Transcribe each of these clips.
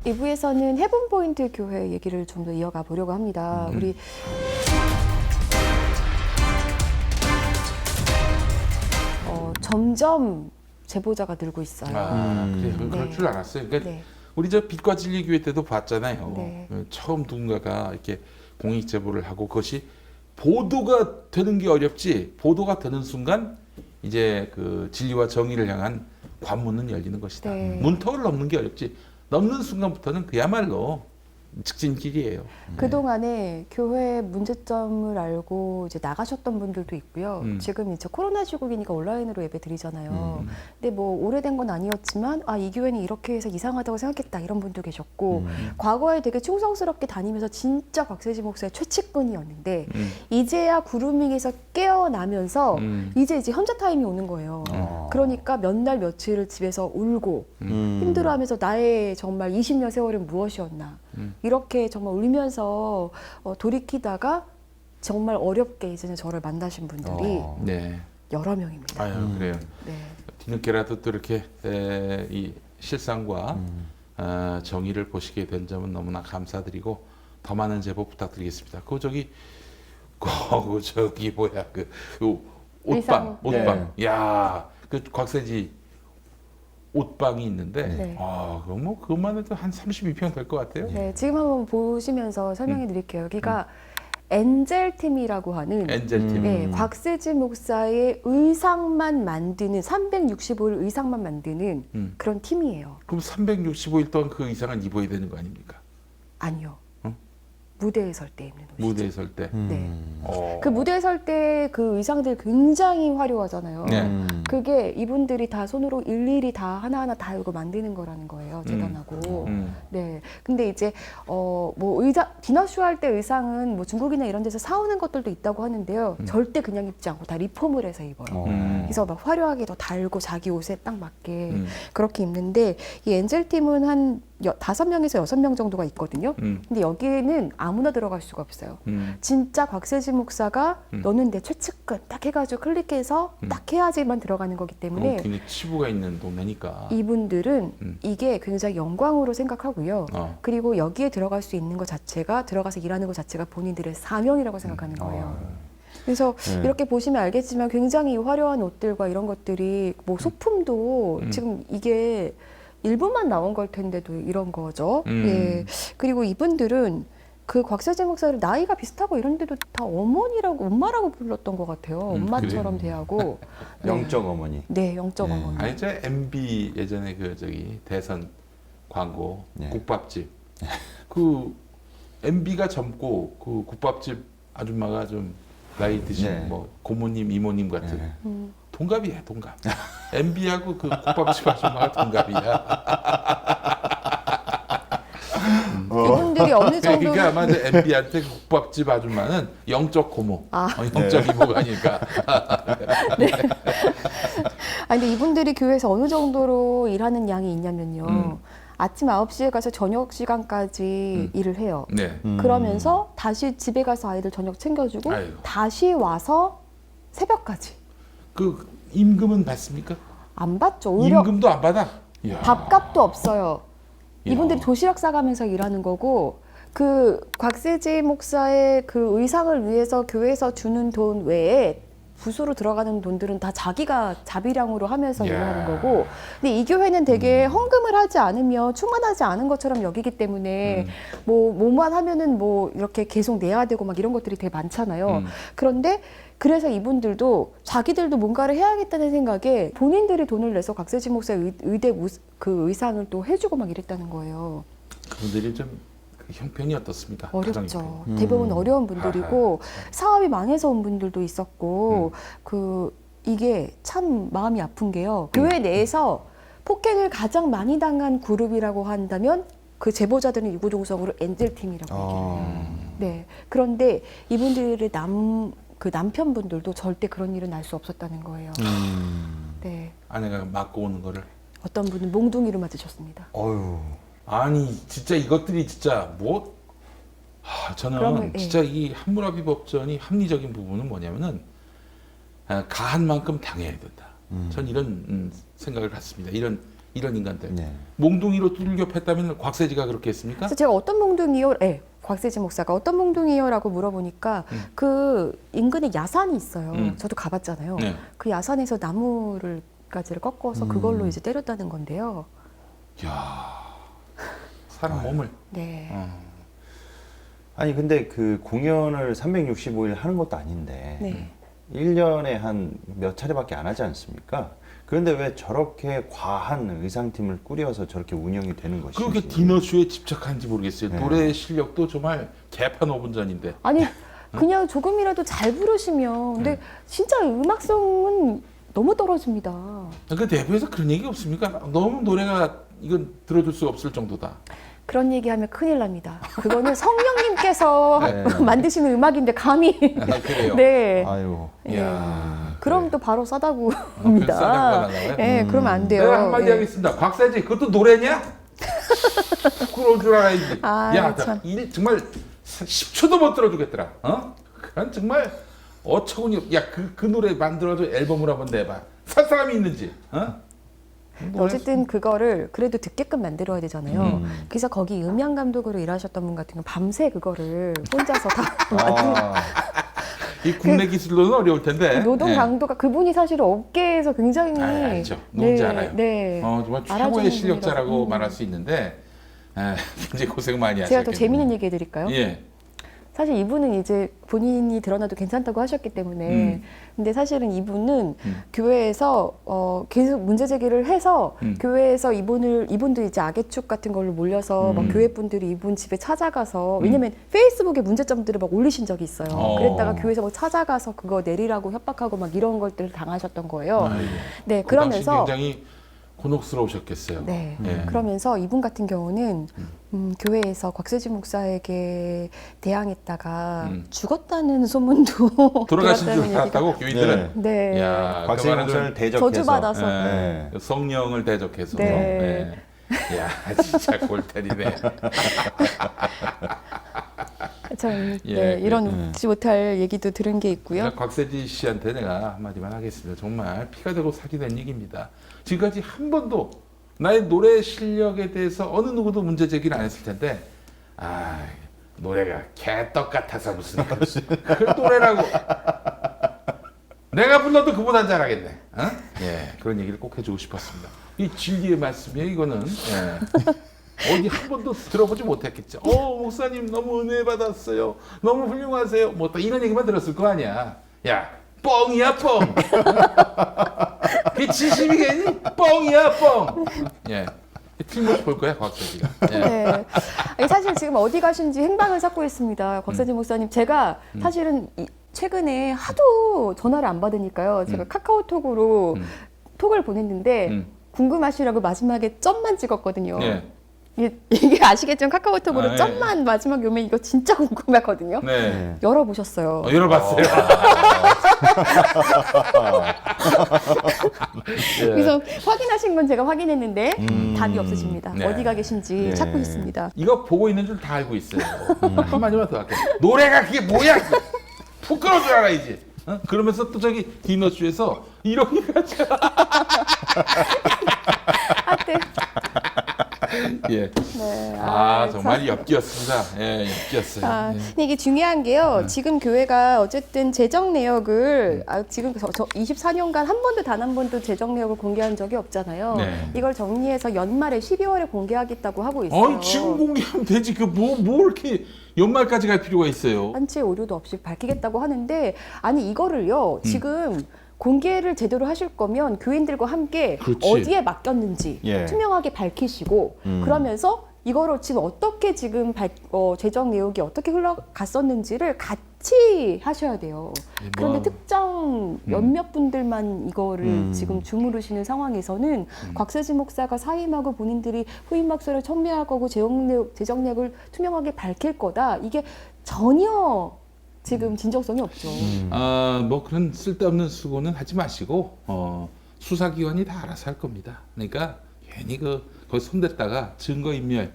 2부에서는 헤븐포인트 교회 얘기를 좀 더 이어가 보려고 합니다. 우리 점점 제보자가 늘고 있어요. 그래요. 그럴 네. 줄 알았어요. 그러니까 네. 우리 저 빛과 진리 교회 때도 봤잖아요. 네. 처음 누군가가 이렇게 공익 제보를 하고 그것이 보도가 되는 게 어렵지. 보도가 되는 순간 이제 그 진리와 정의를 향한 관문은 열리는 것이다. 네. 문턱을 넘는 게 어렵지. 넘는 순간부터는 그야말로 직진길이에요. 그동안에 교회 문제점을 알고 이제 나가셨던 분들도 있고요. 지금 이제 코로나 시국이니까 온라인으로 예배 드리잖아요. 근데 뭐 오래된 건 아니었지만 이 교회는 이렇게 해서 이상하다고 생각했다 이런 분도 계셨고 과거에 되게 충성스럽게 다니면서 진짜 곽세지 목사의 최측근이었는데 이제야 구루밍에서 깨어나면서 이제 현자 타임이 오는 거예요. 그러니까 몇 날 며칠을 집에서 울고 힘들어하면서 나의 정말 20년 세월은 무엇이었나 이렇게 정말 울면서 돌이키다가 정말 어렵게 이제는 저를 만나신 분들이 네. 여러 명입니다. 아유, 그래요. 네. 뒤늦게라도 또 이렇게 이 실상과 정의를 보시게 된 점은 너무나 감사드리고 더 많은 제보 부탁드리겠습니다. 저기 뭐야 그 의상. 옷방. 야, 그 곽세지 옷방이 있는데 네. 그럼 뭐 그것만 해도 한 32평 될 것 같아요. 네, 지금 한번 보시면서 설명해 드릴게요. 여기가 엔젤팀이라고 하는 엔젤팀. 네, 곽세지 목사의 의상만 만드는 365일 의상만 만드는 그런 팀이에요. 그럼 365일 동안 그 의상을 입어야 되는 거 아닙니까? 아니요. 응? 무대에 설 때 입는 옷이죠. 무대에 설 때. 네. 그 무대에 설 때 그 의상들 굉장히 화려하잖아요. 네. 그게 이분들이 다 손으로 일일이 다 하나하나 다 이거 만드는 거라는 거예요. 재단하고. 네. 근데 이제 뭐 디너쇼 할 때 의상은 뭐 중국이나 이런 데서 사오는 것들도 있다고 하는데요. 절대 그냥 입지 않고 다 리폼을 해서 입어요. 그래서 막 화려하게 더 달고 자기 옷에 딱 맞게 그렇게 입는데 이 엔젤 팀은 한 5명에서 6명 정도가 있거든요. 근데 여기는 아무나 들어갈 수가 없어요. 진짜 곽세지 목사가 너는 내 최측근 딱 해가지고 클릭해서 딱 해야지만 들어가는 거기 때문에 굉장히 치부가 있는 동네니까. 이분들은 이게 굉장히 영광으로 생각하고요. 그리고 여기에 들어갈 수 있는 것 자체가 들어가서 일하는 것 자체가 본인들의 사명이라고 생각하는 거예요. 그래서 이렇게 보시면 알겠지만 굉장히 화려한 옷들과 이런 것들이 뭐 소품도 지금 이게 일부만 나온 걸 텐데도 이런 거죠. 예. 그리고 이분들은 그 곽세지 목사를 나이가 비슷하고 이런데도 다 어머니라고 엄마라고 불렀던 것 같아요. 엄마처럼 대하고. 영적 어머니. 네, 영적 어머니. 아니 저 MB 예전에 그 저기 대선 광고 국밥집 그 MB가 젊고 그 국밥집 아줌마가 좀 나이 드신 뭐 고모님 이모님 같은 동갑이야 동갑. MB하고 그 국밥집 아줌마가 동갑이야. 이분들이 어느 정도 그러니까 아마 MB한테 국밥집 아줌마는 영적 고모, 영적 이모가 아닐까. 근데 이분들이 교회에서 어느 정도로 일하는 양이 있냐면요. 아침 9시에 가서 저녁 시간까지 일을 해요. 네. 그러면서 다시 집에 가서 아이들 저녁 챙겨주고 아이고. 다시 와서 새벽까지. 그 임금은 받습니까? 안 받죠. 오히려 임금도 안 받아? 이야. 밥값도 없어요. 이야. 이분들이 도시락 싸가면서 일하는 거고 그 곽세지 목사의 그 의상을 위해서 교회에서 주는 돈 외에 부수로 들어가는 돈들은 다 자기가 자비량으로 하면서 이야. 일하는 거고 근데 이 교회는 되게 헌금을 하지 않으면 충만하지 않은 것처럼 여기기 때문에 뭐만 하면은 뭐 이렇게 계속 내야 되고 막 이런 것들이 되게 많잖아요. 그런데 그래서 이분들도 자기들도 뭔가를 해야겠다는 생각에 본인들이 돈을 내서 곽세지 목사의 그 의상을 또 해주고 막 이랬다는 거예요. 그분들이 좀 그 형편이 어떻습니까? 어렵죠. 대부분 어려운 분들이고 사업이 망해서 온 분들도 있었고 이게 참 마음이 아픈 게요. 교회 내에서 폭행을 가장 많이 당한 그룹이라고 한다면 그 제보자들은 유구동성으로 엔젤팀이라고 얘기를 해요. 네. 그런데 이분들의 남편분들도 절대 그런 일은 날 수 없었다는 거예요. 네. 아내가 맞고 오는 거를. 어떤 분은 몽둥이로 맞으셨습니다. 어휴. 아니 진짜 이것들이 진짜 뭐 저는 그러면, 진짜 이 함무라비 법전이 합리적인 부분은 뭐냐면은 가한 만큼 당해야 된다. 전 이런 생각을 갖습니다. 이런 이런 인간들. 네. 몽둥이로 두들겨 팼다면 곽세지가 그렇게 했습니까? 그래서 제가 어떤 몽둥이요? 네, 곽세지 목사가 어떤 몽둥이요라고 물어보니까 그 인근에 야산이 있어요. 저도 가봤잖아요. 네. 그 야산에서 나무를 가지를 꺾어서 그걸로 이제 때렸다는 건데요. 야 사람 몸을. 네. 아니 근데 그 공연을 365일 하는 것도 아닌데 네. 1년에 한 몇 차례밖에 안 하지 않습니까? 그런데 왜 저렇게 과한 의상팀을 꾸려서 저렇게 운영이 되는 것인지. 그렇게 디너쇼에 집착한지 모르겠어요. 네. 노래 실력도 정말 개판 5분 전인데. 아니 그냥 조금이라도 잘 부르시면 근데 진짜 음악성은 너무 떨어집니다. 그 대표에서 그런 얘기 없습니까? 너무 노래가 이건 들어줄 수 없을 정도다. 그런 얘기하면 큰일 납니다. 그거는 성령님께서 네. 만드시는 음악인데 감히 아, 그래요? 네. 아유. 이야. 그럼 그래. 또 바로 싸다고 싸다고 합니다. 하나요? 네, 그러면 안 돼요. 내가 한마디 예. 하겠습니다. 곽세지 그것도 노래냐? 부끄러울 줄 알아야지. 아, 야, 참. 일 정말 10초도 못 들어주겠더라. 어? 그건 정말 어처구니 없. 야, 그 노래 만들어서 앨범을 한번 내봐. 살 사람이 있는지. 어? 어쨌든 그거를 그래도 듣게끔 만들어야 되잖아요. 음. 그래서 거기 음향 감독으로 일하셨던 분 같은 경우 밤새 그거를 혼자서 다 만든 아, 이 국내 기술로는 어려울 텐데. 노동 예. 강도가 그분이 사실 업계에서 굉장히 아, 알죠. 누군지 알아요. 네. 정말 알아주는 최고의 실력자라고 분이라서. 말할 수 있는데 굉장히 고생 많이 하셨겠네요. 제가 더 재미있는 얘기 해드릴까요? 예. 사실 이분은 이제 본인이 드러나도 괜찮다고 하셨기 때문에 근데 사실은 이분은 교회에서 계속 문제 제기를 해서 교회에서 이분도 이제 악의축 같은 걸로 몰려서 막 교회 분들이 이분 집에 찾아가서 왜냐면 페이스북에 문제점들을 막 올리신 적이 있어요. 그랬다가 교회에서 막 찾아가서 그거 내리라고 협박하고 막 이런 것들을 당하셨던 거예요. 아이고. 네, 그 당시 그러면서 굉장히 곤혹스러우셨겠어요. 네. 예. 그러면서 이분 같은 경우는 교회에서 곽세지 목사에게 대항했다가 죽었다는 소문도 돌아가신 줄 들었다는 알았다고 교인들은. 네. 야, 곽세지 그 말은 목사를 대적해서. 저주받아서. 네. 성령을 대적해서. 네. 예. 야, 진짜 골때리네. 참, 예, 네, 이런 잊지 못할 얘기도 들은 게 있고요. 그러니까 곽세지 씨한테 내가 한마디만 하겠습니다. 정말 피가 되고 살이 된 얘기입니다. 지금까지 한 번도 나의 노래 실력에 대해서 어느 누구도 문제 제기를 안 했을 텐데, 노래가 개떡 같아서 무슨 그 노래라고. 내가 불러도 그보단 잘하겠네. 어? 예, 그런 얘기를 꼭 해주고 싶었습니다. 이 진리의 말씀이에요, 이거는. 예. 어디 한 번도 들어보지 못했겠죠. 목사님 너무 은혜 받았어요. 너무 훌륭하세요. 뭐 또 이런 얘기만 들었을 거 아니야. 야, 뻥이야 뻥. 그게 진심이겠니? 뻥이야 뻥. 예. 틀림없이 볼 거야 곽세지가. 예. 네. 아니, 사실 지금 어디 가신지 행방을 찾고 있습니다. 곽세지 목사님. 제가 사실은 최근에 하도 전화를 안 받으니까요. 제가 카카오톡으로 톡을 보냈는데 궁금하시라고 마지막에 점만 찍었거든요. 예. 이게 아시겠지만 카카오톡으로 예. 점만 마지막에 오면 이거 진짜 궁금하거든요. 네. 열어보셨어요. 열어봤어요. 예. 그래서 확인하신 건 제가 확인했는데 답이 없으십니다. 네. 어디가 계신지 예. 찾고 있습니다. 이거 보고 있는 줄 다 알고 있어요. 한마디만 더 할게요. 노래가 그게 뭐야? 부끄러울 줄 알아야지. 어? 그러면서 또 저기 디너쇼에서 이렇게까지. 하여튼 예. 네. 정말 엽기였습니다. 예, 엽기였어요. 예. 근데 이게 중요한 게요. 지금 교회가 어쨌든 재정 내역을 지금 저 24년간 한 번도 단 한 번도 재정 내역을 공개한 적이 없잖아요. 네. 이걸 정리해서 연말에 12월에 공개하겠다고 하고 있어요. 지금 공개하면 되지. 뭐 이렇게 연말까지 갈 필요가 있어요. 한치의 오류도 없이 밝히겠다고 하는데 아니 이거를요. 지금 공개를 제대로 하실 거면 교인들과 함께 그렇지. 어디에 맡겼는지 예. 투명하게 밝히시고 그러면서 이거를 지금 어떻게 지금 재정 내역이 어떻게 흘러갔었는지를 같이 하셔야 돼요. 그런데 특정 몇몇 분들만 이거를 지금 주무르시는 상황에서는 곽세지 목사가 사임하고 본인들이 후임박사를 첨예할 거고 재정 내역을 투명하게 밝힐 거다. 이게 전혀 지금 진정성이 없죠. 뭐 그런 쓸데없는 수고는 하지 마시고 수사기관이 다 알아서 할 겁니다. 그러니까 괜히 거기 손댔다가 증거인멸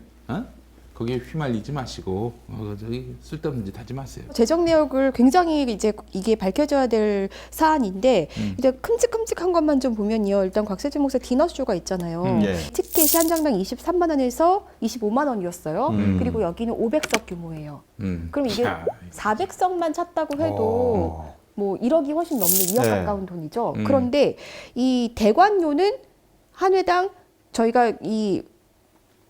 거기에 휘말리지 마시고 저기 쓸데없는 짓 하지 마세요. 재정 내역을 굉장히 이제 이게 밝혀져야 될 사안인데 이제 큼직큼직한 것만 좀 보면요. 일단 곽세진 목사 디너쇼가 있잖아요. 예. 티켓이 한 장당 23만 원에서 25만 원이었어요. 그리고 여기는 500석 규모예요. 그럼 이게 자, 400석만 찼다고 해도 뭐 1억이 훨씬 넘는 2억 네. 가까운 돈이죠. 그런데 이 대관료는 한 회당 저희가 이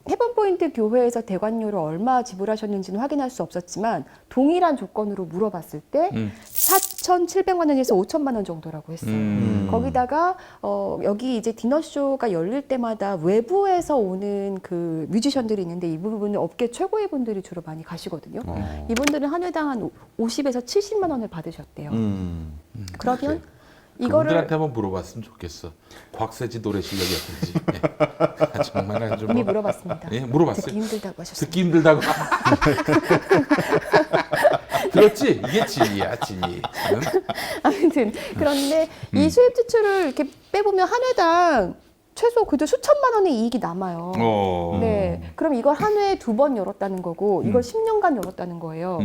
헤븐포인트 교회에서 대관료를 얼마 지불하셨는지는 확인할 수 없었지만 동일한 조건으로 물어봤을 때 4,700만 원에서 5천만 원 정도라고 했어요. 거기다가 여기 이제 디너쇼가 열릴 때마다 외부에서 오는 그 뮤지션들이 있는데 이 부분은 업계 최고의 분들이 주로 많이 가시거든요. 이분들은 한 회당 한 50에서 70만 원을 받으셨대요. 그러면 이거를 그분들한테 한번 물어봤으면 좋겠어. 곽세지 노래 실력이 어떤지. 예. 정말 아주 이미 물어봤습니다. 예, 물어봤어요. 듣기 힘들다고 하셨습니다. 듣기 힘들다고. 그렇지. 이게 진리야, 진리. 응? 아무튼 그런데 이 수입 지출을 이렇게 빼보면 한 회당 최소 그래도 수천만 원의 이익이 남아요. 네, 그럼 이걸 한 회에 2번 열었다는 거고 이걸 10년간 열었다는 거예요.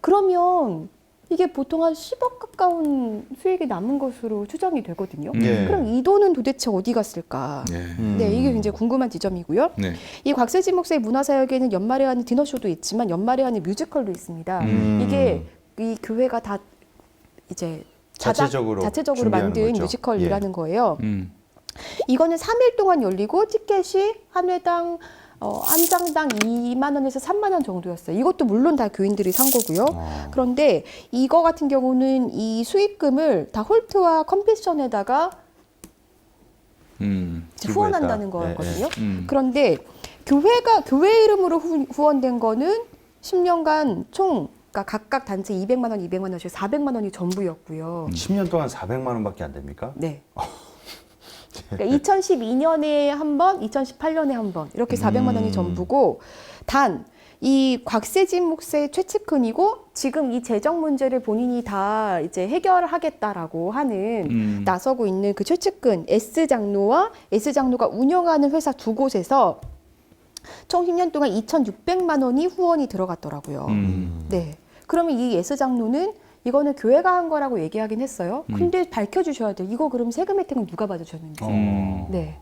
그러면 이게 보통 한 10억 가까운 수익이 남은 것으로 추정이 되거든요. 예. 그럼 이 돈은 도대체 어디 갔을까? 네. 네, 이게 굉장히 궁금한 지점이고요. 네. 이 곽세진 목사의 문화사역에는 연말에 하는 디너쇼도 있지만 연말에 하는 뮤지컬도 있습니다. 이게 이 교회가 다 이제 자체적으로 자체적으로 준비하는 만든 거죠. 뮤지컬이라는 거예요. 음. 이거는 3일 동안 열리고 티켓이 한 회당 한 장당 2만 원에서 3만 원 정도였어요. 이것도 물론 다 교인들이 산 거고요. 그런데 이거 같은 경우는 이 수익금을 다 홀트와 컴패션에다가 후원한다는 기부했다. 거거든요. 음. 그런데 교회 이름으로 후원된 거는 10년간 총 그러니까 각각 단체 200만 원, 200만 원씩 400만 원이 전부였고요. 10년 동안 400만 원밖에 안 됩니까? 네. 그러니까 2012년에 한 번, 2018년에 한 번 이렇게 400만 원이 전부고 단 이 곽세진 목사의 최측근이고 지금 이 재정 문제를 본인이 다 이제 해결하겠다라고 하는 나서고 있는 그 최측근 S 장로와 S 장로가 운영하는 회사 두 곳에서 총 10년 동안 2,600만 원이 후원이 들어갔더라고요. 네. 그러면 이 S 장로는 이거는 교회가 한 거라고 얘기하긴 했어요. 근데 밝혀주셔야 돼요. 이거 그럼 세금 혜택은 누가 받으셨는지. 네.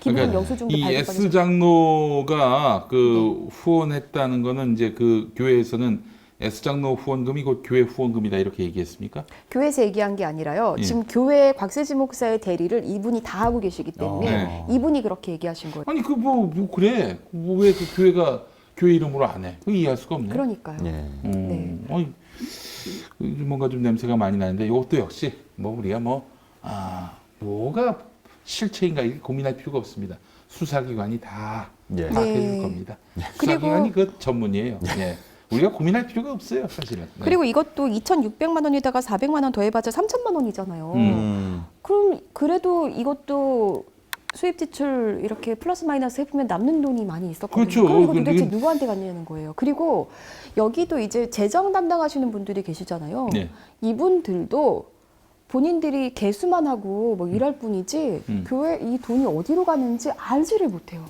기본 그러니까 영수증도 이 발급받으셨 S 장로가 그 후원했다는 거는 이제 그 교회에서는 S 장로 후원금이 곧 교회 후원금이다 이렇게 얘기했습니까? 교회에서 얘기한 게 아니라요. 예. 지금 교회 곽세진 목사의 대리를 이분이 다 하고 계시기 때문에 네. 이분이 그렇게 얘기하신 거예요. 아니 그 뭐 그래 왜 그 교회가 교회 이름으로 안 해? 그 이해할 수가 없네. 그러니까요. 예. 네. 어이, 뭔가 좀 냄새가 많이 나는데 이것도 역시 뭐 우리가 뭐가 실체인가 이렇게 고민할 필요가 없습니다. 수사기관이 다 예. 파악해줄 네. 겁니다. 그리고- 수사기관이 그 전문이에요. 예. 우리가 고민할 필요가 없어요, 사실은. 네. 그리고 이것도 2,600만 원에다가 400만 원 더해봤자 3,000만 원이잖아요. 그럼 그래도 이것도 수입 지출 이렇게 플러스 마이너스 해보면 남는 돈이 많이 있었거든요. 그렇죠. 그럼 이거 도대체 이건- 누구한테 갔냐는 거예요. 그리고 여기도 이제 재정 담당하시는 분들이 계시잖아요. 네. 이분들도 본인들이 개수만 하고 뭐 일할 뿐이지 교회 이 돈이 어디로 가는지 알지를 못해요.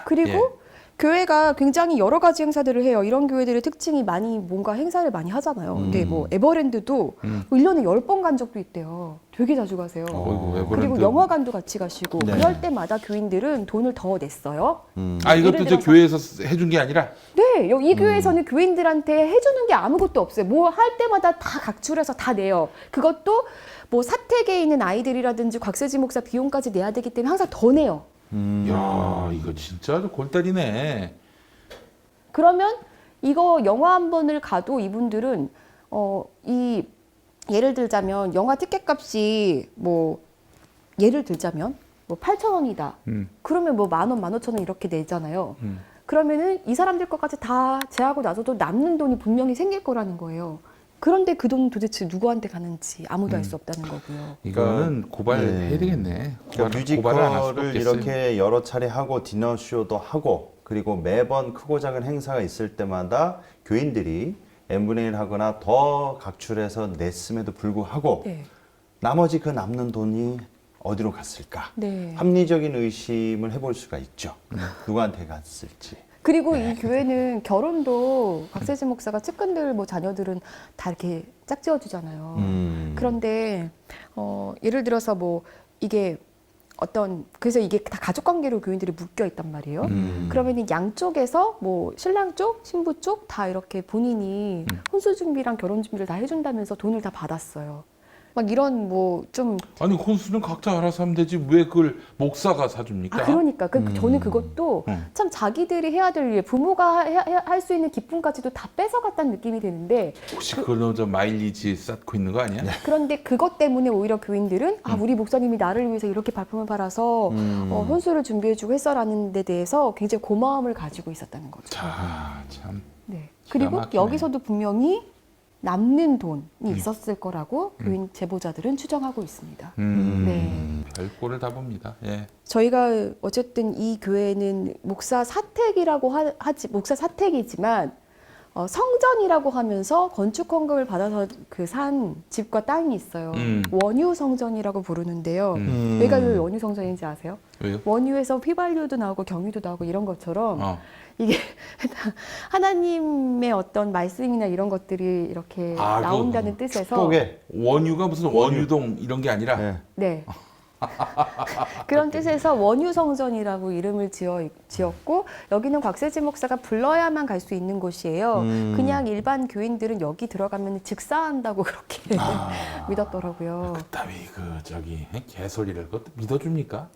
그리고 예. 교회가 굉장히 여러 가지 행사들을 해요. 이런 교회들의 특징이 많이 뭔가 행사를 많이 하잖아요. 근데 뭐 에버랜드도 1년에 10번 간 적도 있대요. 되게 자주 가세요. 어이구, 에버랜드. 그리고 영화관도 같이 가시고 네. 그럴 때마다 교인들은 돈을 더 냈어요. 이것도 예를 이제 들어서- 교회에서 해준 게 아니라 네, 이 교회에서는 교인들한테 해주는 게 아무것도 없어요. 뭐 할 때마다 다 각출해서 다 내요. 그것도 뭐 사택에 있는 아이들이라든지 곽세진 목사 비용까지 내야 되기 때문에 항상 더 내요. 야 이거 진짜 아주 골다리네. 그러면 이거 영화 한 번을 가도 이분들은 이 예를 들자면 영화 티켓 값이 뭐 예를 들자면 뭐 8,000원이다. 그러면 뭐 10,000원, 15,000원 이렇게 내잖아요. 그러면은 이 사람들 것까지 다 제하고 나서도 남는 돈이 분명히 생길 거라는 거예요. 그런데 그 돈 도대체 누구한테 가는지 아무도 알 수 없다는 거고요. 이거는 고발해야 되겠네. 그러니까 고발을 안 할 수가 뮤지컬을 없겠어요. 이렇게 여러 차례 하고 디너쇼도 하고 그리고 매번 크고 작은 행사가 있을 때마다 교인들이 n분의 1 하거나 더 각출해서 냈음에도 불구하고 네. 나머지 그 남는 돈이 어디로 갔을까? 네. 합리적인 의심을 해볼 수가 있죠. 누구한테 갔을지. 그리고 이 교회는 결혼도 곽세진 목사가 측근들 뭐 자녀들은 다 이렇게 짝지어 주잖아요. 그런데 예를 들어서 뭐 이게 그래서 이게 다 가족 관계로 교인들이 묶여 있단 말이에요. 그러면 양쪽에서 뭐 신랑 쪽, 신부 쪽 다 이렇게 본인이 혼수 준비랑 결혼 준비를 다 해준다면서 돈을 다 받았어요. 막 이런 뭐 좀 아니 혼수는 각자 알아서 하면 되지 왜 그걸 목사가 사줍니까? 그러니까 저는 그것도 참 자기들이 해야 될 일, 부모가 할 수 있는 기쁨까지도 다 뺏어갔다는 느낌이 드는데 혹시 그걸로 저 마일리지 쌓고 있는 거 아니야? 그런데 그것 때문에 오히려 교인들은 우리 목사님이 나를 위해서 이렇게 발품을 팔아서 혼수를 준비해주고 했어라는 데 대해서 굉장히 고마움을 가지고 있었다는 거죠. 자, 참. 네. 기가 그리고 막히네. 여기서도 분명히 남는 돈이 있었을 거라고 교인 제보자들은 추정하고 있습니다. 네. 별꼴을 다 봅니다. 예. 저희가 어쨌든 이 교회는 목사 사택이라고 목사 사택이지만 성전이라고 하면서 건축 헌금을 받아서 그 산 집과 땅이 있어요. 원유 성전이라고 부르는데요. 왜가 왜 원유 성전인지 아세요? 왜요? 원유에서 휘발유도 나오고 경유도 나오고 이런 것처럼 이게 하나님의 어떤 말씀이나 이런 것들이 이렇게 나온다는 뜻에서 축복의 원유가 무슨 원유동 이런 게 아니라 네. 네. 그런 뜻에서 원유성전이라고 이름을 지었고 여기는 곽세진 목사가 불러야만 갈 수 있는 곳이에요. 그냥 일반 교인들은 여기 들어가면 즉사한다고 그렇게 믿었더라고요. 그따위 개소리를 그것도 믿어줍니까?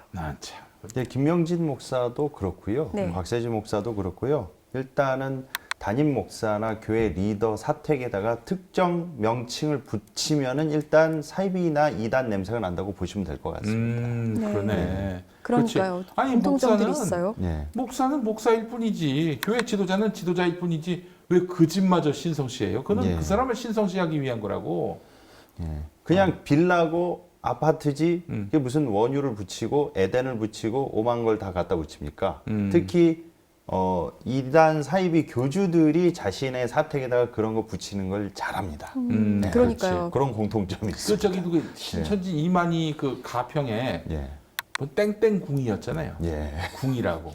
난 참. 이제 김명진 목사도 그렇고요. 네. 곽세진 목사도 그렇고요. 일단은 담임 목사나 교회 리더 사택에다가 특정 명칭을 붙이면은 일단 사이비나 이단 냄새가 난다고 보시면 될 것 같습니다. 네. 그러네. 그러니까요. 그렇지. 아니 공통점들이 목사는 있어요. 네. 목사는 목사일 뿐이지 교회 지도자는 지도자일 뿐이지 왜 그 집마저 신성시해요? 그는 예. 그 사람을 신성시하기 위한 거라고. 예. 그냥 빌라고 아파트지 이게 무슨 원유를 붙이고 에덴을 붙이고 오만 걸 다 갖다 붙입니까? 특히 이단 사이비 교주들이 자신의 사택에다가 그런 거 붙이는 걸 잘합니다. 네, 그러니까요. 그렇지. 그런 공통점이 있습니다. 그 신천지 이만희 그 가평에 예. 뭐 땡땡궁이었잖아요. 예. 궁이라고.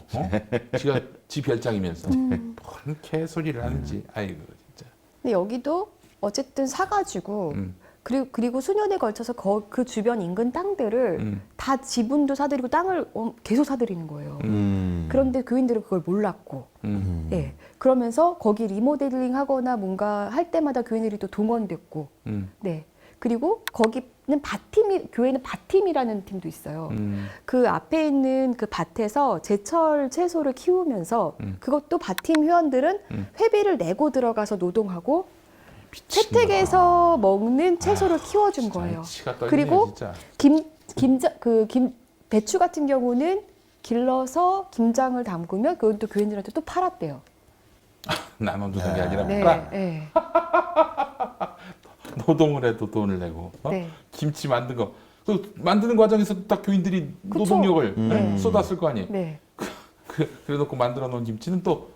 지가 지 별장이면서 뭔 개소리를 하는지. 아이고 진짜. 근데 여기도 어쨌든 사가지고 그리고 수년에 걸쳐서 그 주변 인근 땅들을 다 지분도 사들이고 땅을 계속 사들이는 거예요. 그런데 교인들은 그걸 몰랐고, 예. 그러면서 거기 리모델링 하거나 뭔가 할 때마다 교인들이 또 동원됐고, 네. 그리고 거기는 교회는 밭팀이라는 팀도 있어요. 그 앞에 있는 그 밭에서 제철 채소를 키우면서 그것도 밭팀 회원들은 회비를 내고 들어가서 노동하고 채택에서 먹는 채소를 키워준 거예요. 그리고 배추 같은 경우는 길러서 김장을 담그면 그건 또 교인들한테 또 팔았대요. 나눠주는 게 아니라 네, 팔아. 네. 노동을 해도 돈을 내고 네. 김치 만든 거. 그 만드는 과정에서 딱 교인들이 그쵸? 노동력을 쏟았을 거 아니에요. 네. 그래놓고 만들어 놓은 김치는 또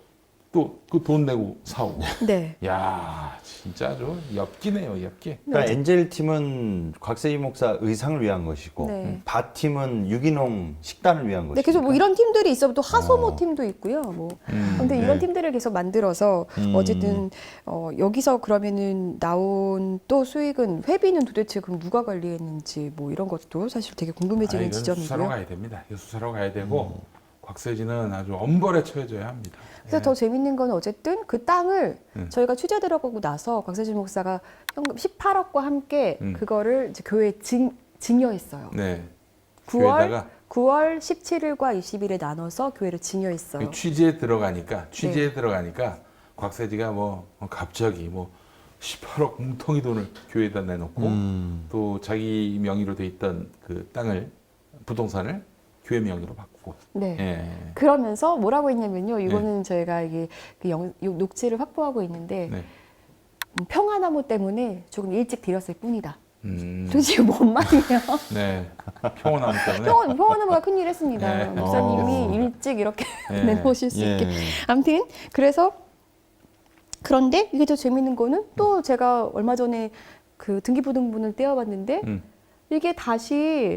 그 돈 내고 사오고. 네. 야 진짜 아주 엽기네요, 엽기. 그러니까 엔젤 팀은 곽세진 목사 의상을 위한 것이고 네. 밭 팀은 유기농 식단을 위한 것이고. 네, 계속 뭐 이런 팀들이 있어. 또 하소모 팀도 있고요. 뭐. 근데 이런 네. 팀들을 계속 만들어서 어쨌든 여기서 그러면은 나온 또 수익은 회비는 도대체 그럼 누가 관리했는지 뭐 이런 것도 사실 되게 궁금해지는 이건 수사로 지점이고요. 가야 됩니다. 이거 수사로 가야 되고 곽세진은 아주 엄벌에 처해져야 합니다. 그래서 더 재밌는 건 어쨌든 그 땅을 저희가 취재 들어가고 나서 곽세진 목사가 현금 18억과 함께 그거를 이제 교회에 증여했어요. 네. 9월 교회다가 17일과 20일에 나눠서 교회를 증여했어요. 취재에 들어가니까 곽세지가 뭐 갑자기 뭐 18억 뭉텅이 돈을 교회에다 내놓고 또 자기 명의로 돼 있던 그 땅을 부동산을 교회 명의로 바꾸고. 네. 예. 그러면서 뭐라고 했냐면요. 이거는 저희가 이게 녹취를 확보하고 있는데 네. 평화나무 때문에 조금 일찍 드렸을 뿐이다. 음. 도대체 뭔 말이에요? 네. 평온함 때문에. 평화나무가 큰일 했습니다. 네. 목사님이 일찍 이렇게 네. 내놓으실 수 있게. 예. 아무튼 그래서 그런데 이게 더 재밌는 거는 또 제가 얼마 전에 그 등기부등본을 떼어봤는데 이게 다시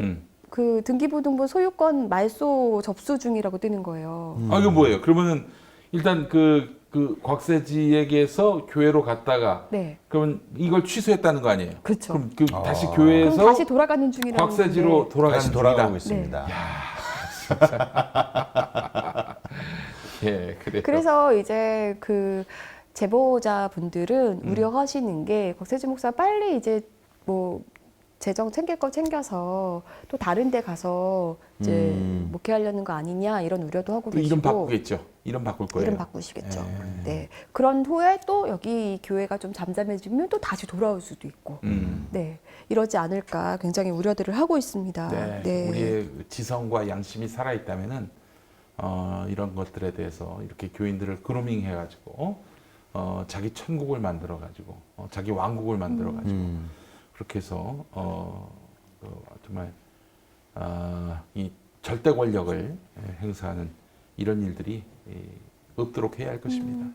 그 등기부등본 소유권 말소 접수 중이라고 뜨는 거예요. 아, 이거 뭐예요? 그러면은 일단 그 곽세지에게서 교회로 갔다가 네. 그러면 이걸 취소했다는 거 아니에요? 그렇죠. 그럼 그 다시 그럼 교회에서 다시 돌아가는 중이라고. 곽세지로 돌아가는 다시 돌아가고 중이다. 있습니다. 예, 그래요. 그래서 이제 그 제보자분들은 우려하시는 게 곽세지 목사 빨리 이제 뭐 재정 챙길 거 챙겨서 또 다른 데 가서 이제 목회하려는 거 아니냐 이런 우려도 하고 또 계시고. 이름 바꾸겠죠. 이름 바꿀 거예요. 이름 바꾸시겠죠. 예. 네. 그런 후에 또 여기 교회가 좀 잠잠해지면 또 다시 돌아올 수도 있고. 네. 이러지 않을까 굉장히 우려들을 하고 있습니다. 네. 우리의 지성과 양심이 살아 있다면은 이런 것들에 대해서 이렇게 교인들을 그루밍 해가지고 자기 천국을 만들어 가지고 자기 왕국을 만들어 가지고 그렇게 해서 정말 이 절대 권력을 행사하는 이런 일들이 없도록 해야 할 것입니다.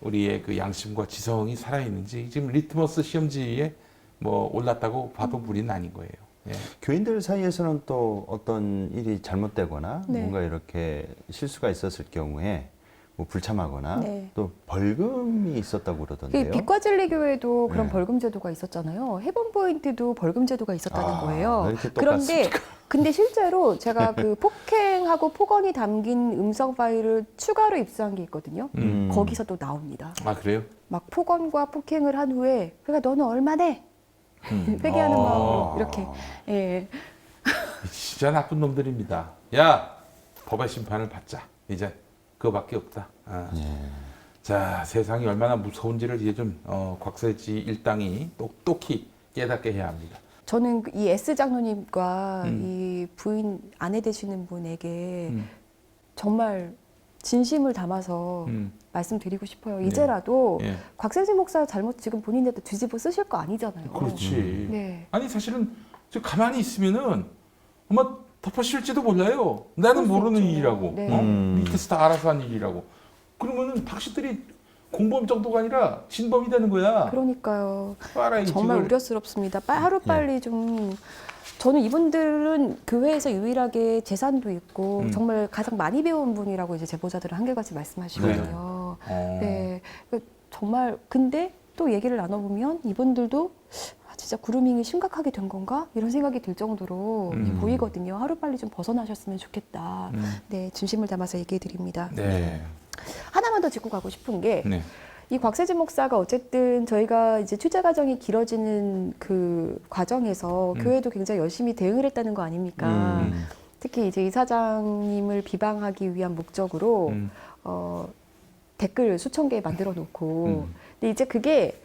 우리의 그 양심과 지성이 살아 있는지 지금 리트머스 시험지에 뭐 올랐다고 봐도 무리는 아닌 거예요. 예. 교인들 사이에서는 또 어떤 일이 잘못되거나 네. 뭔가 이렇게 실수가 있었을 경우에 뭐 불참하거나 네. 또 벌금이 있었다고 그러던데요. 빛과진리 교회도 그런 네. 벌금 제도가 있었잖아요. 헤븐포인트도 벌금 제도가 있었다는 왜 거예요. 이렇게 그런데 똑같습니까? 근데 실제로 제가 그 폭행하고 폭언이 담긴 음성 파일을 추가로 입수한 게 있거든요. 거기서도 나옵니다. 아 그래요? 막 폭언과 폭행을 한 후에 그러니까 너는 얼마네? 회개하는 마음으로 이렇게 예. 진짜 나쁜 놈들입니다. 야 법의 심판을 받자. 이제 그거밖에 없다. 자 세상이 얼마나 무서운지를 이제 좀 곽세지 일당이 똑똑히 깨닫게 해야 합니다. 저는 이 S 장로님과 이 부인 아내 되시는 분에게 정말 진심을 담아서 말씀드리고 싶어요. 이제라도 예. 곽세지 목사 잘못 지금 본인한테 뒤집어 쓰실 거 아니잖아요. 그렇지. 네. 아니 사실은 저 가만히 있으면은 아마 덮어씌울지도 몰라요. 나는 그럴 수 모르는 있죠. 일이라고. 네. 밑에서 다 알아서 한 일이라고. 그러면은 당신들이 공범 정도가 아니라 진범이 되는 거야. 그러니까요. 알아, 정말 우려스럽습니다. 하루빨리 좀 저는 이분들은 교회에서 유일하게 재산도 있고 정말 가장 많이 배운 분이라고 이제 제보자들은 한결같이 말씀하시거든요. 네. 정말 근데 또 얘기를 나눠보면 이분들도 진짜 그루밍이 심각하게 된 건가? 이런 생각이 들 정도로 보이거든요. 하루빨리 좀 벗어나셨으면 좋겠다. 네, 진심을 담아서 얘기해 드립니다. 네. 하나만 더 짚고 가고 싶은 게 네. 이 곽세지 목사가 어쨌든 저희가 이제 취재 과정이 길어지는 그 과정에서 교회도 굉장히 열심히 대응을 했다는 거 아닙니까? 특히 이제 이사장님을 비방하기 위한 목적으로 댓글 수천 개 만들어 놓고 근데 이제 그게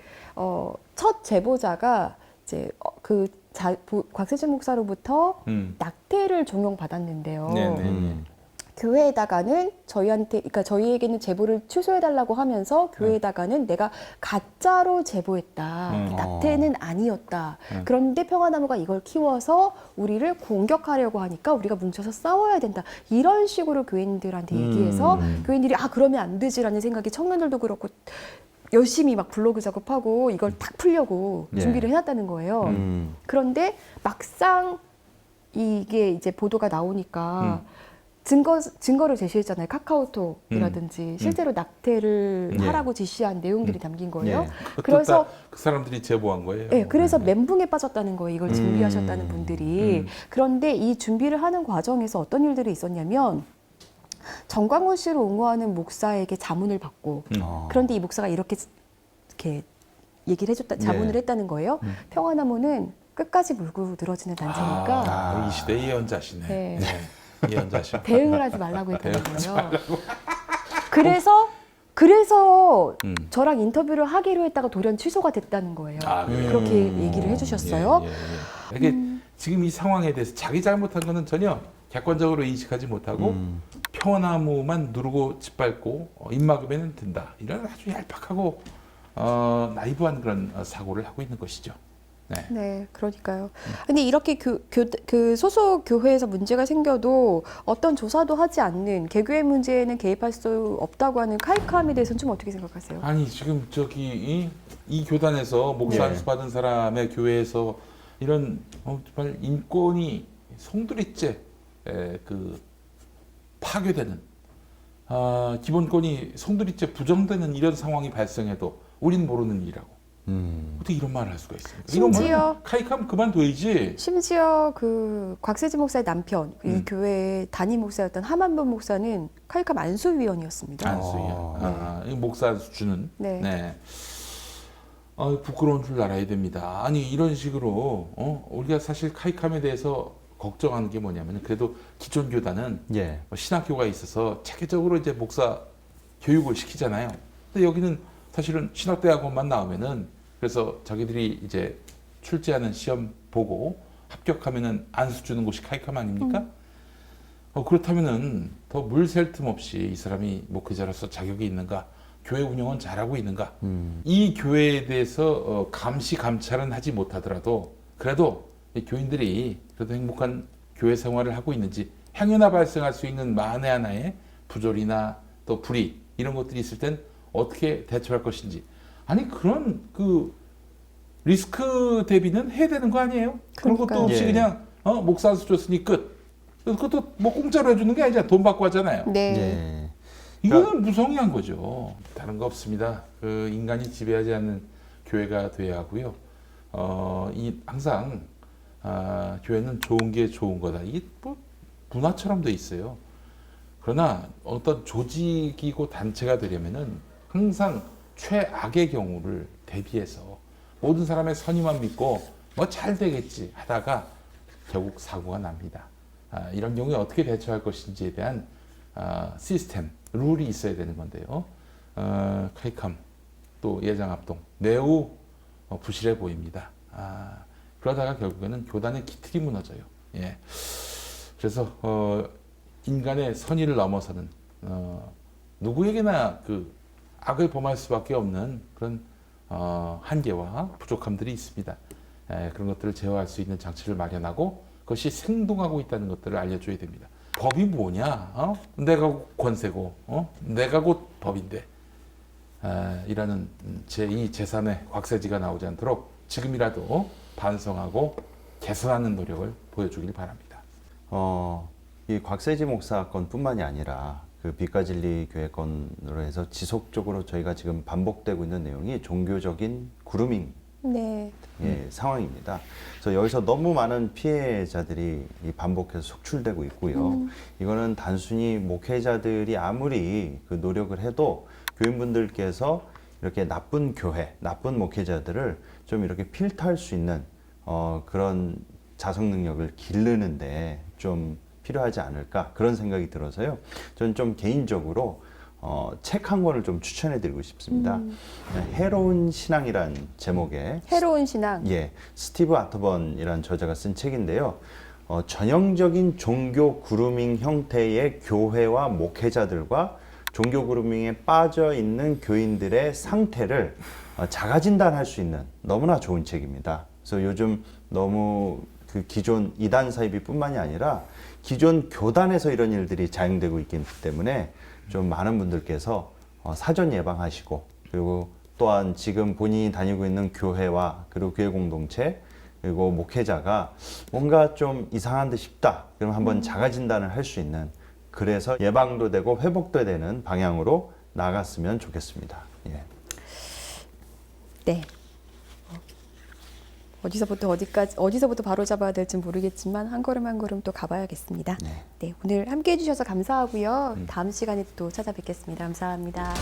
첫 제보자가 이제 곽세지 목사로부터 낙태를 종용받았는데요. 네네. 교회에다가는 그러니까 저희에게는 제보를 취소해달라고 하면서 교회에다가는 내가 가짜로 제보했다. 낙태는 아니었다. 그런데 평화나무가 이걸 키워서 우리를 공격하려고 하니까 우리가 뭉쳐서 싸워야 된다. 이런 식으로 교인들한테 얘기해서 교인들이 그러면 안 되지라는 생각이 청년들도 그렇고 열심히 막 블로그 작업하고 이걸 탁 풀려고 준비를 해놨다는 거예요. 그런데 막상 이게 이제 보도가 나오니까 증거를 제시했잖아요. 카카오톡이라든지 실제로 낙태를 하라고 지시한 내용들이 담긴 거예요. 그래서 그 사람들이 제보한 거예요. 네, 그래서 멘붕에 빠졌다는 거예요. 이걸 준비하셨다는 분들이. 그런데 이 준비를 하는 과정에서 어떤 일들이 있었냐면 정광훈 씨를 옹호하는 목사에게 자문을 받고 그런데 이 목사가 이렇게 얘기를 자문을 했다는 거예요. 평화나무는 끝까지 물고 늘어지는 단체니까 이 시대의 예언자시네. 네. 예언자시. 대응을 하지 말라고 했다는 거예요. 그래서 저랑 인터뷰를 하기로 했다가 돌연 취소가 됐다는 거예요. 그렇게 얘기를 해주셨어요. 이게 지금 이 상황에 대해서 자기 잘못한 거는 전혀 객관적으로 인식하지 못하고 평화나무만 누르고 짓밟고 입막음에는 든다. 이런 아주 얄팍하고 나이브한 그런 사고를 하고 있는 것이죠. 네, 그러니까요. 근데 이렇게 그 소속 교회에서 문제가 생겨도 어떤 조사도 하지 않는 개교의 문제에는 개입할 수 없다고 하는 카이카함에 대해서는 좀 어떻게 생각하세요? 아니 지금 이 교단에서 목사 안수 받은 사람의 교회에서 이런 정말 인권이 송두리째 그 파괴되는 기본권이 송두리째 부정되는 이런 상황이 발생해도 우린 모르는 일이라고. 어떻게 이런 말을 할 수가 있습니까? 심지어 카이카면 그만둬야지. 심지어 그 곽세지 목사의 남편, 이 교회의 담임 목사였던 하만본 목사는 카이캄 안수위원이었습니다. 안수위원. 이 목사 안수주는. 네. 네. 부끄러운 줄 알아야 됩니다. 아니 이런 식으로 우리가 사실 카이캄에 대해서 걱정하는 게 뭐냐면 그래도 기존 교단은 신학교가 있어서 체계적으로 이제 목사 교육을 시키잖아요. 근데 여기는 사실은 신학대학원만 나오면은 그래서 자기들이 이제 출제하는 시험 보고 합격하면은 안수 주는 곳이 카이캄 아닙니까? 그렇다면은 더 물 샐 틈 없이 이 사람이 목회자로서 자격이 있는가? 교회 운영은 잘하고 있는가? 이 교회에 대해서 감시 감찰은 하지 못하더라도 그래도 이 교인들이 그래도 행복한 교회 생활을 하고 있는지 행여나 발생할 수 있는 만에 하나의 부조리나 또 불이 이런 것들이 있을 땐 어떻게 대처할 것인지 아니 그런 그 리스크 대비는 해야 되는 거 아니에요? 그런 것도 없이 그냥 목사 안수 줬으니 끝. 그것도 뭐 공짜로 해주는 게 아니잖아. 돈 받고 하잖아요. 네. 이거는 무성의한 거죠. 다른 거 없습니다. 그 인간이 지배하지 않는 교회가 돼야 하고요. 항상 교회는 좋은 게 좋은 거다. 이게 뭐 문화처럼 돼 있어요. 그러나 어떤 조직이고 단체가 되려면은 항상 최악의 경우를 대비해서 모든 사람의 선의만 믿고 뭐 잘 되겠지 하다가 결국 사고가 납니다. 이런 경우에 어떻게 대처할 것인지에 대한 시스템, 룰이 있어야 되는 건데요. 카이캄 또 예장합동 매우 부실해 보입니다. 그러다가 결국에는 교단의 기틀이 무너져요. 예. 그래서 인간의 선의를 넘어서는 누구에게나 그 악을 범할 수밖에 없는 그런 한계와 부족함들이 있습니다. 그런 것들을 제어할 수 있는 장치를 마련하고 그것이 생동하고 있다는 것들을 알려줘야 됩니다. 법이 뭐냐? 내가 권세고, 내가 곧 법인데 이라는 제2, 제3의 곽세지가 나오지 않도록 지금이라도 반성하고 개선하는 노력을 보여주길 바랍니다. 이 곽세지 목사 건뿐만이 아니라 그 빛가진리 교회 건으로 해서 지속적으로 저희가 지금 반복되고 있는 내용이 종교적인 그루밍 상황입니다. 그래서 여기서 너무 많은 피해자들이 반복해서 속출되고 있고요. 이거는 단순히 목회자들이 아무리 그 노력을 해도 교인분들께서 이렇게 나쁜 교회, 나쁜 목회자들을 좀 이렇게 필터할 수 있는 그런 자성 능력을 기르는데 좀 필요하지 않을까 그런 생각이 들어서요. 저는 좀 개인적으로 책 한 권을 좀 추천해드리고 싶습니다. 해로운 신앙이란 제목의 해로운 신앙. 스티브 아터번이라는 저자가 쓴 책인데요. 전형적인 종교 그루밍 형태의 교회와 목회자들과 종교 그루밍에 빠져 있는 교인들의 상태를 자가 진단할 수 있는 너무나 좋은 책입니다. 그래서 요즘 너무 그 기존 이단 사이비뿐만이 아니라 기존 교단에서 이런 일들이 자행되고 있기 때문에 좀 많은 분들께서 사전 예방하시고 그리고 또한 지금 본인이 다니고 있는 교회와 그리고 교회 공동체 그리고 목회자가 뭔가 좀 이상한 듯 싶다. 그럼 한번 자가 진단을 할 수 있는 그래서 예방도 되고 회복도 되는 방향으로 나갔으면 좋겠습니다. 네. 어디서부터 바로 잡아야 될지 모르겠지만 한 걸음 한 걸음 또 가봐야겠습니다. 네, 오늘 함께 해주셔서 감사하고요. 다음 시간에 또 찾아뵙겠습니다. 감사합니다.